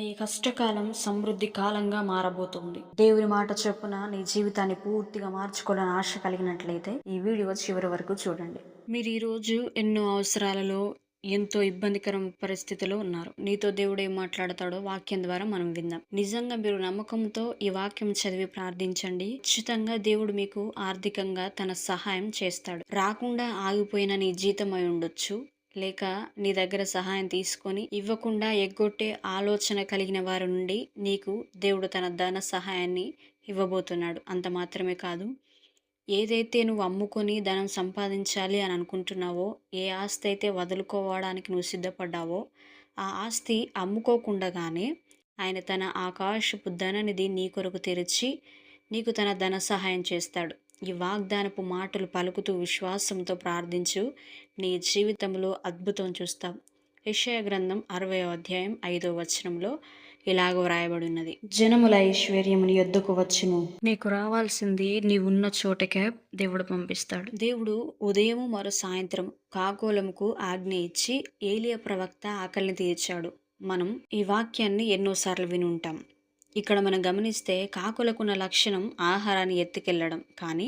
నీ కష్టకాలం సమృద్ధి కాలంగా మారబోతుంది. దేవుని మాట చొప్పున నీ జీవితాన్ని పూర్తిగా మార్చుకోవాలని ఆశ కలిగినట్లయితే ఈ వీడియో చివరి వరకు చూడండి. మీరు ఈరోజు ఎన్నో అవసరాలలో ఎంతో ఇబ్బందికరం పరిస్థితిలో ఉన్నారు. నీతో దేవుడు ఏం మాట్లాడతాడో వాక్యం ద్వారా మనం విందాం. నిజంగా మీరు నమ్మకంతో ఈ వాక్యం చదివి ప్రార్థించండి. ఖచ్చితంగా దేవుడు మీకు ఆర్థికంగా తన సహాయం చేస్తాడు. రాకుండా ఆగిపోయిన నీ జీతం అయి ఉండొచ్చు, లేక నీ దగ్గర సహాయం తీసుకొని ఇవ్వకుండా ఎగ్గొట్టే ఆలోచన కలిగిన వారి నుండి నీకు దేవుడు తన ధన సహాయాన్ని ఇవ్వబోతున్నాడు. అంత మాత్రమే కాదు, ఏదైతే నువ్వు అమ్ముకొని ధనం సంపాదించాలి అని అనుకుంటున్నావో, ఏ ఆస్తి అయితే వదులుకోవడానికి నువ్వు సిద్ధపడ్డావో, ఆ ఆస్తి అమ్ముకోకుండానే ఆయన తన ఆకాశపు ధననిధి నీ కొరకు తెరిచి నీకు తన ధన సహాయం చేస్తాడు. ఈ వాగ్దానపు మాటలు పలుకుతూ విశ్వాసంతో ప్రార్థించు, నీ జీవితంలో అద్భుతం చూస్తావు. యెషయా గ్రంథం 60వ అధ్యాయం 5వ వచనంలో ఇలాగ వ్రాయబడి ఉన్నది: జనముల ఐశ్వర్యము నీ యొద్దకు వచ్చును, నీకు రావాల్సింది నీవున్న చోటకే దేవుడు పంపిస్తాడు. దేవుడు ఉదయము మరో సాయంత్రం కాకోలముకు ఆజ్ఞ ఇచ్చి ఏలియా ప్రవక్త ఆకలిని తీర్చాడు. మనం ఈ వాక్యాన్ని ఎన్నోసార్లు విని ఉంటాం. ఇక్కడ మనం గమనిస్తే కాకులకున్న లక్షణం ఆహారాన్ని ఎత్తుకెళ్ళడం. కానీ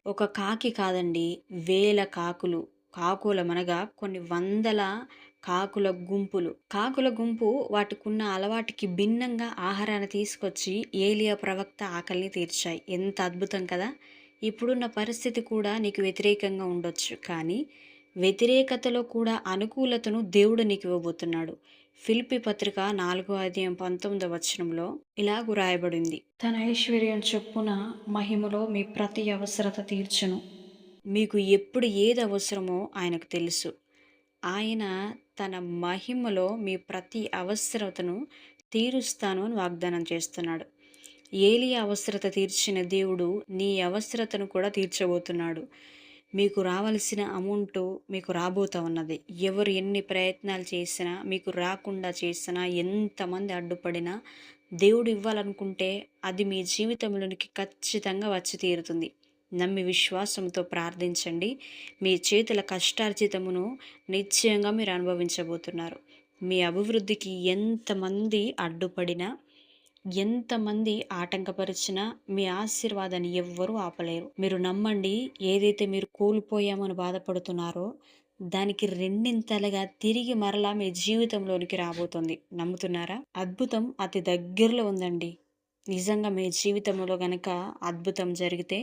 ఒక కాకి కాదండి, వేల కాకులమనగా కొన్ని వందల కాకుల గుంపు వాటికున్న అలవాటుకి భిన్నంగా ఆహారాన్ని తీసుకొచ్చి ఏలియా ప్రవక్త ఆకలిని తీర్చాయి. ఎంత అద్భుతం కదా! ఇప్పుడున్న పరిస్థితి కూడా నీకు వ్యతిరేకంగా ఉండొచ్చు, కానీ వ్యతిరేకతలో కూడా అనుకూలతను దేవుడు నీకు ఇవ్వబోతున్నాడు. ఫిలిప్పీ పత్రిక 4వ అధ్యాయం 19వ వచనంలో ఇలాగ రాయబడింది: తన ఐశ్వర్యం చొప్పున మహిమలో మీ ప్రతి అవసరత తీర్చును. మీకు ఎప్పుడు ఏది అవసరమో ఆయనకు తెలుసు. ఆయన తన మహిమలో మీ ప్రతి అవసరతను తీరుస్తాను అని వాగ్దానం చేస్తున్నాడు. ఏలియా అవసరత తీర్చిన దేవుడు నీ అవసరతను కూడా తీర్చబోతున్నాడు. మీకు రావాల్సిన అమౌంట్ మీకు రాబోతా ఉన్నది. ఎవరు ఎన్ని ప్రయత్నాలు చేసినా, మీకు రాకుండా చేసినా, ఎంతమంది అడ్డుపడినా, దేవుడు ఇవ్వాలనుకుంటే అది మీ జీవితంలోనికి ఖచ్చితంగా వచ్చి తీరుతుంది. నమ్మి విశ్వాసంతో ప్రార్థించండి. మీ చేతుల కష్టార్జితమును నిశ్చయంగా మీరు అనుభవించబోతున్నారు. మీ అభివృద్ధికి ఎంతమంది అడ్డుపడినా, ఎంతమంది ఆటంకపరిచినా మీ ఆశీర్వాదాన్ని ఎవ్వరూ ఆపలేరు. మీరు నమ్మండి, ఏదైతే మీరు కోల్పోయామని బాధపడుతున్నారో దానికి రెండింతలుగా తిరిగి మరలా మీ జీవితంలోనికి రాబోతుంది. నమ్ముతున్నారా? అద్భుతం అతి దగ్గరలో ఉందండి. నిజంగా మీ జీవితంలో గనక అద్భుతం జరిగితే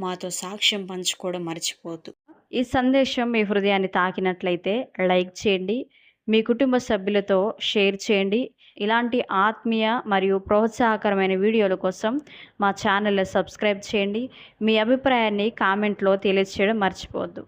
మాతో సాక్ష్యం పంచుకోవడం మర్చిపోవద్దు. ఈ సందేశం మీ హృదయాన్ని తాకినట్లయితే లైక్ చేయండి, మీ కుటుంబ సభ్యులతో షేర్ చేయండి. ఇలాంటి ఆత్మీయ మరియు ప్రోత్సాహకరమైన వీడియోల కోసం మా ఛానల్ని సబ్స్క్రైబ్ చేయండి. మీ అభిప్రాయాన్ని కామెంట్లో తెలియజేయడం మర్చిపోవద్దు.